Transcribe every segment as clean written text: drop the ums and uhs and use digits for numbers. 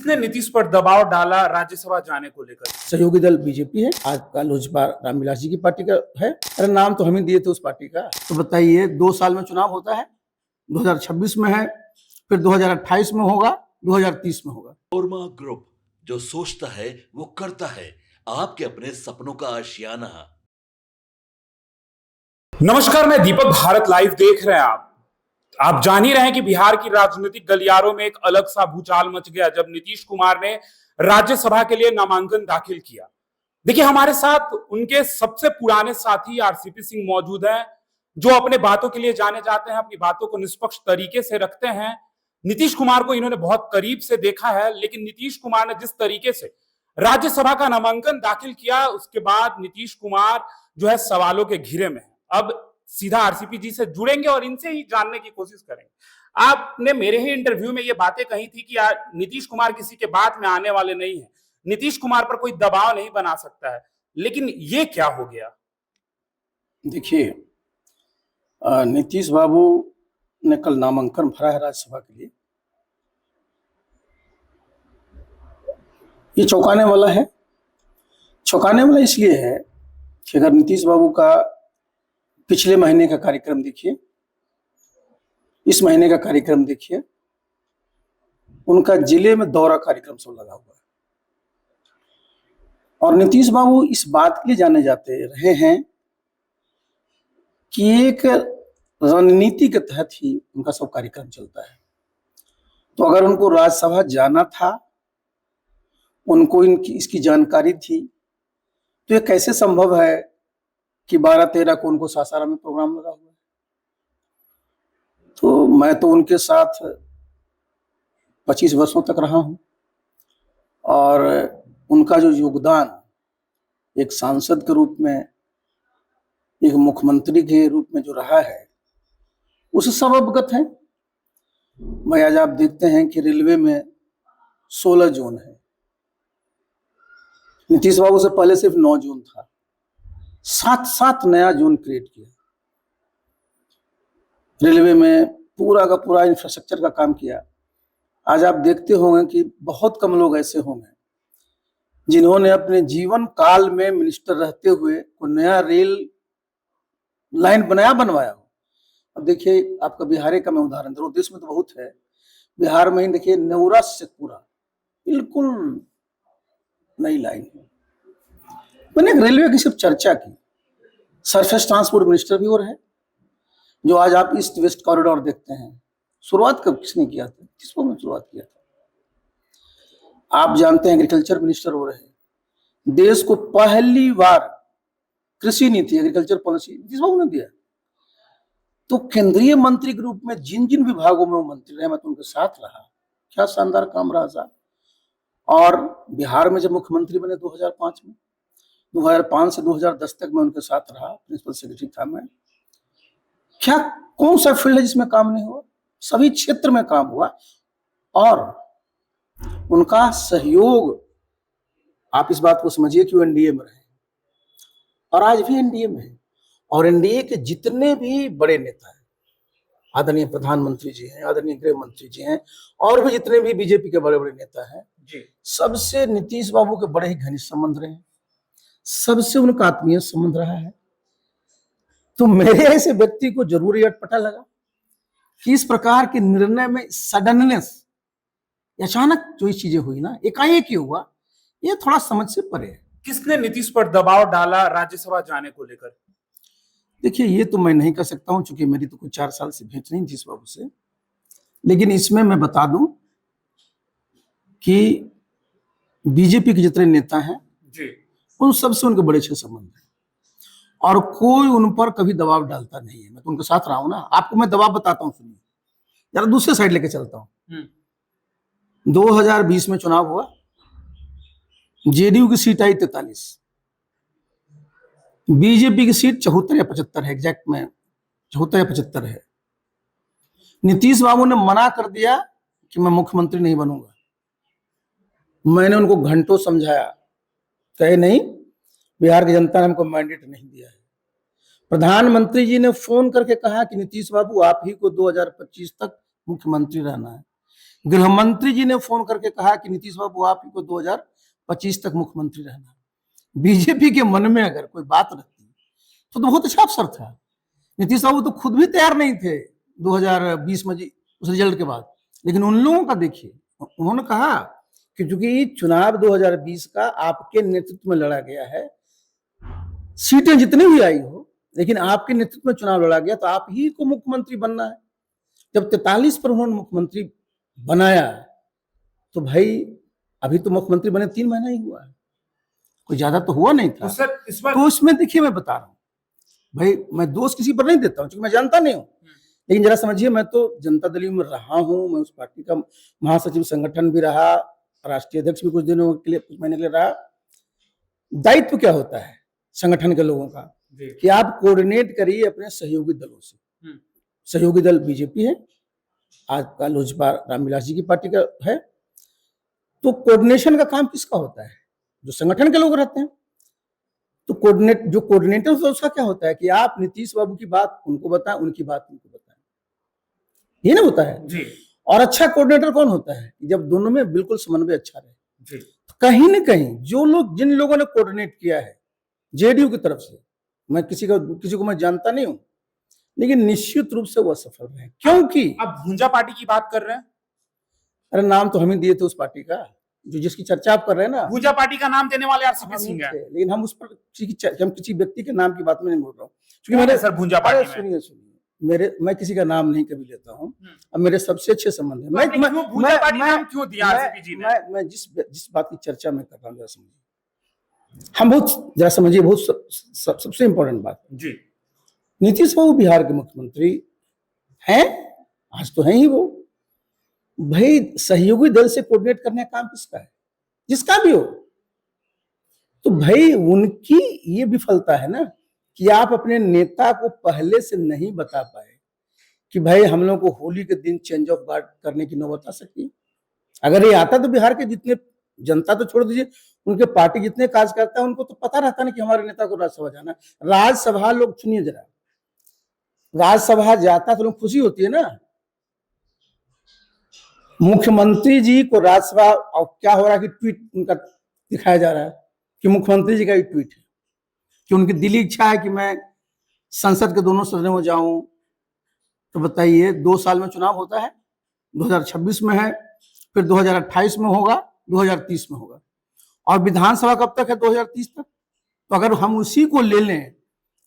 किसने नीतीश पर दबाव डाला राज्यसभा जाने को लेकर? सहयोगी दल बीजेपी है। आज का लोजपा रामविलास जी की पार्टी का है। अरे नाम तो हम ही दिए थे उस पार्टी का। तो बताइए, 2 साल में चुनाव होता है, 2026 में है, फिर 2028 में होगा, 2030 में होगा। ओरमा ग्रुप, जो सोचता है वो करता है। आपके अपने सपनों का आशियाना। नमस्कार, मैं दीपक, भारत लाइव देख रहे हैं आप जान ही रहे हैं कि बिहार की राजनीतिक गलियारों में एक अलग सा भूचाल मच गया जब नीतीश कुमार ने राज्यसभा के लिए नामांकन दाखिल किया। देखिए, हमारे साथ उनके सबसे पुराने साथी आरसीपी सिंह मौजूद हैं, जो अपने बातों के लिए जाने जाते हैं, अपनी बातों को निष्पक्ष तरीके से रखते हैं। नीतीश कुमार को इन्होंने बहुत करीब से देखा है, लेकिन नीतीश कुमार ने जिस तरीके से राज्यसभा का नामांकन दाखिल किया, उसके बाद नीतीश कुमार जो है सवालों के घेरे में है। अब सीधा आरसीपी जी से जुड़ेंगे और इनसे ही जानने की कोशिश करेंगे। आपने मेरे ही इंटरव्यू में ये बातें कही थी कि नीतीश कुमार किसी के बात में आने वाले नहीं है, नीतीश कुमार पर कोई दबाव नहीं बना सकता है, लेकिन ये क्या हो गया? देखिए, नीतीश बाबू ने कल नामांकन भरा है राज्यसभा के लिए। ये चौंकाने वाला है। चौंकाने वाला इसलिए है कि अगर नीतीश बाबू का पिछले महीने का कार्यक्रम देखिए, इस महीने का कार्यक्रम देखिए, उनका जिले में दौरा कार्यक्रम सब लगा हुआ है। और नीतीश बाबू इस बात के लिए जाने जाते रहे हैं कि एक रणनीति के तहत ही उनका सब कार्यक्रम चलता है। तो अगर उनको राज्यसभा जाना था, उनको इसकी जानकारी थी, तो ये कैसे संभव है कि 12-13 को उनको सासाराम में प्रोग्राम लगा हुआ है? तो मैं तो उनके साथ 25 वर्षों तक रहा हूं और उनका जो योगदान एक सांसद के रूप में, एक मुख्यमंत्री के रूप में जो रहा है, उससे सब अवगत हैं। भाई, आज आप देखते हैं कि रेलवे में 16 जोन है। नीतीश बाबू से पहले सिर्फ 9 जोन था। 7 नया जोन क्रिएट किया। रेलवे में पूरा का पूरा इंफ्रास्ट्रक्चर का काम किया। आज आप देखते होंगे कि बहुत कम लोग ऐसे होंगे जिन्होंने अपने जीवन काल में मिनिस्टर रहते हुए कोई नया रेल लाइन बनवाया हो। अब देखिए, आपका बिहार का मैं उदाहरण दे रहा हूं, देश में तो बहुत है। बिहार में ही देखिए, नेउरा से पूरा बिल्कुल नई लाइन है। मैंने रेलवे की सिर्फ चर्चा की। सरफेस ट्रांसपोर्ट मिनिस्टर भी और है, जो आज आप ईस्ट वेस्ट कॉरिडोर देखते हैं। शुरुआत कब किसने किया था? किसको में शुरुआत किया था? आप जानते हैं एग्रीकल्चर मिनिस्टर हो रहे। देश को पहली बार कृषि नीति, एग्रीकल्चर पॉलिसी नीतीश बाबू ने दिया। तो केंद्रीय मंत्री के रूप में जिन जिन विभागों में वो मंत्री रहे, मैं तो उनके साथ रहा। क्या शानदार काम रहा साहब। और बिहार में जब मुख्यमंत्री बने 2005 में, 2005 से 2010 तक मैं उनके साथ रहा, प्रिंसिपल सेक्रेटरी था मैं। क्या कौन सा फील्ड है जिसमें काम नहीं हुआ? सभी क्षेत्र में काम हुआ। और उनका सहयोग, आप इस बात को समझिए कि वो एनडीए में रहे और आज भी एनडीए में है। और एनडीए के जितने भी बड़े नेता हैं, आदरणीय प्रधानमंत्री जी हैं, आदरणीय गृह मंत्री जी हैं, और भी जितने भी बीजेपी के बड़े बड़े नेता हैं जी, सबसे नीतीश बाबू के बड़े ही घनिष्ठ संबंध रहे हैं। सबसे उनका आत्मीय संबंध रहा है। तो मेरे ऐसे व्यक्ति को जरूर यह अटपटा लगा कि इस प्रकार के निर्णय में सडननेस, अचानक जो ये चीजें हुई ना, एकाएक ही हुआ, ये थोड़ा समझ से परे है। किसने नीतीश पर दबाव डाला राज्यसभा जाने को लेकर? देखिए, ये तो मैं नहीं कह सकता हूं, चूंकि मेरी तो कुछ 4 साल से भेंट नहीं नीतीश बाबू से। लेकिन इसमें मैं बता दूं कि बीजेपी के जितने नेता हैं जी, उन सबसे उनके बड़े अच्छे संबंध हैं और कोई उन पर कभी दबाव डालता नहीं है। मैं तो उनके साथ रहा हूं ना। आपको मैं दबाव बताता हूं, सुनिए जरा, दूसरे साइड लेके चलता हूं। 2020 में चुनाव हुआ, जेडीयू की सीट आई 43, बीजेपी की सीट 74 या 75 है, एग्जैक्ट में 74 या 75 है। नीतीश बाबू ने मना कर दिया कि मैं मुख्यमंत्री नहीं बनूंगा। मैंने उनको घंटों समझाया, कहे नहीं, बिहार की जनता ने हमको मैंडेट नहीं दिया है। प्रधानमंत्री जी ने फोन करके कहा कि नीतीश बाबू, आप ही को 2025 तक मुख्यमंत्री रहना है। गृह मंत्री जी ने फोन करके कहा कि नीतीश बाबू आप ही को 2025 तक मुख्यमंत्री रहना। बीजेपी के मन में अगर कोई बात रहती तो बहुत अच्छा अवसर था। नीतीश बाबू तो खुद भी तैयार नहीं थे 2020 में उस रिजल्ट के बाद, लेकिन उन लोगों का देखिए, उन्होंने कहा कि चूंकि चुनाव 2020 का आपके नेतृत्व में लड़ा गया है, सीटें जितनी भी आई हो, लेकिन आपके नेतृत्व में चुनाव लड़ा गया तो आप ही को मुख्यमंत्री बनना है। जब 43 पर उन्होंने मुख्यमंत्री बनाया तो भाई अभी तो मुख्यमंत्री बने 3 महीना ही हुआ है, कोई ज्यादा तो हुआ नहीं था। सर इस बार तो उसमें देखिए मैं बता रहा हूँ भाई, मैं दोष किसी पर नहीं देता हूँ क्योंकि मैं जानता नहीं हूँ, लेकिन जरा समझिए, मैं तो जनता दल में रहा हूँ, मैं उस पार्टी का महासचिव संगठन भी रहा, राष्ट्रीय अध्यक्ष भी कुछ दिनों के लिए, कुछ महीने के लिए रहा। दायित्व क्या होता है संगठन के लोगों का कि आप कोऑर्डिनेट करिए अपने सहयोगी दलों से। सहयोगी दल बीजेपी है, आज का लोजपा रामविलास जी की पार्टी का है, तो कोऑर्डिनेशन का काम किसका होता है? जो संगठन के लोग रहते हैं। तो कोऑर्डिनेटर होता है उसका क्या होता है कि आप नीतीश बाबू की बात उनको बताएं, उनकी बात उनको बताएं, ये ना होता है जी। और अच्छा कोऑर्डिनेटर कौन होता है? जब दोनों में बिल्कुल समन्वय अच्छा रहे। जी। तो कहीं ना कहीं जिन लोगों ने कोऑर्डिनेट किया है जेडीयू की तरफ से, मैं किसी को मैं जानता नहीं हूं, लेकिन निश्चित रूप से वो सफल रहे, क्योंकि आप भूंजा पार्टी की बात कर रहे हैं। अरे नाम तो हम ही दिए थे उस पार्टी का, जो जिसकी चर्चा आप कर रहे हैं ना, भूंजा पार्टी का नाम देने वाले आरसीपी हम सिंह हैं। लेकिन हम उस पर हम किसी व्यक्ति के नाम की बात में नहीं बोल रहा हूँ, क्योंकि कौन है मैंने सर भूंजा पार्टी में? सुनिए, मैं किसी का नाम नहीं कभी लेता हूँ। अब मेरे सबसे अच्छे संबंध है। तो आपने क्यों भूंजा पार्टी नाम क्यों दिया आरसीपी जी ने? मैं जिस बात की चर्चा मैं कर रहा हूँ, जरा समझिए, हम बहुत जरा समझिए, बहुत सबसे इंपॉर्टेंट बात जी। नीतीश बाबू बिहार के मुख्यमंत्री हैं, आज तो हैं ही वो। भाई सहयोगी दल से कोऑर्डिनेट करने का काम किसका है? जिसका भी हो। तो भाई उनकी ये विफलता है ना कि आप अपने नेता को पहले से नहीं बता पाए कि भाई हम लोग को होली के दिन चेंज ऑफ गार्ड करने की नौबत आ सकती है। अगर ये आता तो बिहार के जितने जनता तो छोड़ दीजिए, उनके पार्टी जितने कार्यकर्ता है उनको तो पता रहता ना कि हमारे नेता को राज्यसभा जाना है। राज्यसभा लोग सुनिए जरा, राज्यसभा जाता तो लोग खुशी होती है ना। मुख्यमंत्री जी को राज्यसभा, और क्या हो रहा है कि ट्वीट उनका दिखाया जा रहा है कि मुख्यमंत्री जी का एक ट्वीट है कि उनकी दिली इच्छा है कि मैं संसद के दोनों सदनों में जाऊं। तो बताइए 2 साल में चुनाव होता है, 2026 में है, फिर 2028 में होगा, 2030 में होगा, और विधानसभा कब तक है? 2030 तक। तो अगर हम उसी को ले लें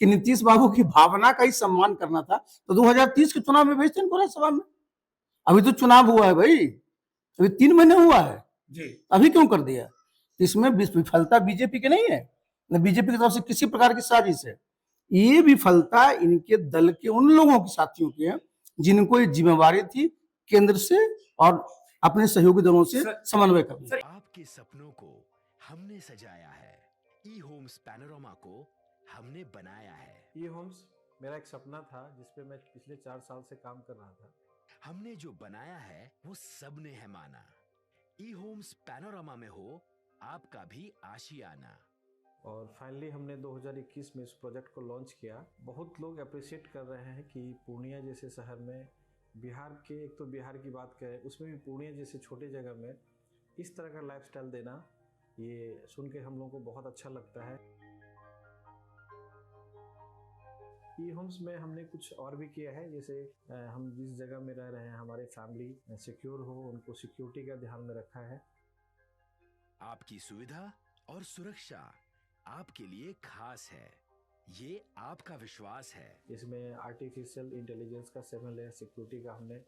कि नीतीश बाबू की भावना का ही सम्मान करना था तो 2030 के चुनाव में भेजते हैं राज्यसभा में। अभी तो चुनाव हुआ है भाई, अभी 3 महीने हुआ है जी। अभी क्यों कर दिया? इसमें विफलता बीजेपी की नहीं है, न बीजेपी की तरफ से किसी प्रकार की साजिश है। ये विफलता इनके दल के उन लोगों के साथियों की है जिनको ये जिम्मेवारी थी केंद्र से और अपने सहयोगी दलों से समन्वय करना। आपके सपनों को हमने सजाया है, ई होम्स पैनोरमा को हमने बनाया है। ई होम्स मेरा एक सपना था जिसपे मैं पिछले 4 साल से काम कर रहा था। हमने जो बनाया है वो सबने है माना। ई होम्स पैनोरमा में हो आपका भी आशियाना। और फाइनली हमने 2021 में इस प्रोजेक्ट को लॉन्च किया। बहुत लोग अप्रिशिएट कर रहे हैं कि पूर्णिया जैसे शहर में, बिहार के, एक तो बिहार की बात करें उसमें भी पूर्णिया जैसे छोटे जगह में इस तरह का लाइफस्टाइल देना, ये सुन के हम लोगों को बहुत अच्छा लगता है। ई होम्स में हमने कुछ और भी किया है, जैसे हम जिस जगह में रह रहे हैं हमारे फैमिली सिक्योर हो, उनको सिक्योरिटी का ध्यान में रखा है। आपकी सुविधा और सुरक्षा आपके लिए खास है, ये आपका विश्वास है। इसमें आर्टिफिशियल इंटेलिजेंस का 7 लेयर सिक्योरिटी का हमने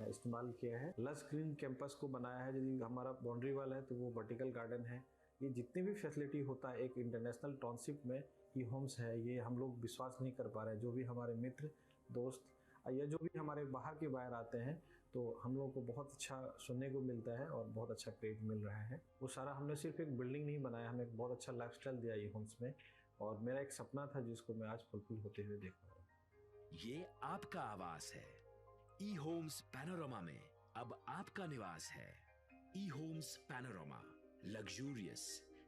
इस्तेमाल किया है। लस ग्रीन कैंपस को बनाया है, यदि हमारा बाउंड्री वाल है तो वो वर्टिकल गार्डन है। ये जितनी भी फैसिलिटी होता है एक इंटरनेशनल टाउनशिप में ई होम्स है, ये हम लोग विश्वास नहीं कर पा रहे हैं। जो भी हमारे मित्र दोस्त या जो भी हमारे बाहर के बाहर आते हैं तो हम लोगों को बहुत अच्छा सुनने को मिलता है और बहुत अच्छा क्रेडिट मिल रहा है। वो सारा हमने सिर्फ एक बिल्डिंग नहीं बनाया, हमें एक बहुत अच्छा लाइफस्टाइल दिया ई होम्स में, और मेरा एक सपना था जिसको मैं आज फुलफिल होते हुए देख रहा हूँ। ये आपका आवास है। ई होम्स पैनोरमा में अब आपका निवास है। E homes Panorama, luxurious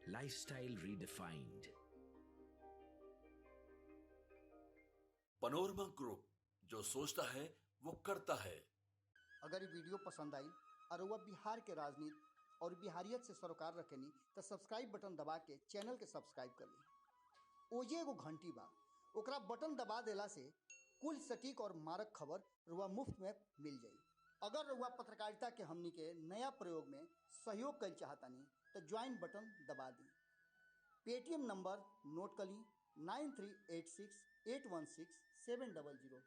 lifestyle redefined. Panorama group, जो सोचता है वो करता है। अगर ये वीडियो पसंद आई और वह बिहार के राजनीति और बिहारियत से सरोकार रखेनी तो सब्सक्राइब बटन दबा के चैनल के सब्सक्राइब कर ली। ओजे एगो घंटी बा, ओकरा बटन दबा देला से कुल सटीक और मारक खबर रुआ मुफ्त में मिल जाई। अगर रुआ पत्रकारिता के हमनी के नया प्रयोग में सहयोग कर चाहतानी तो ज्वाइन बटन दबा दी। पेटीएम नंबर नोट कर ली 9386816700।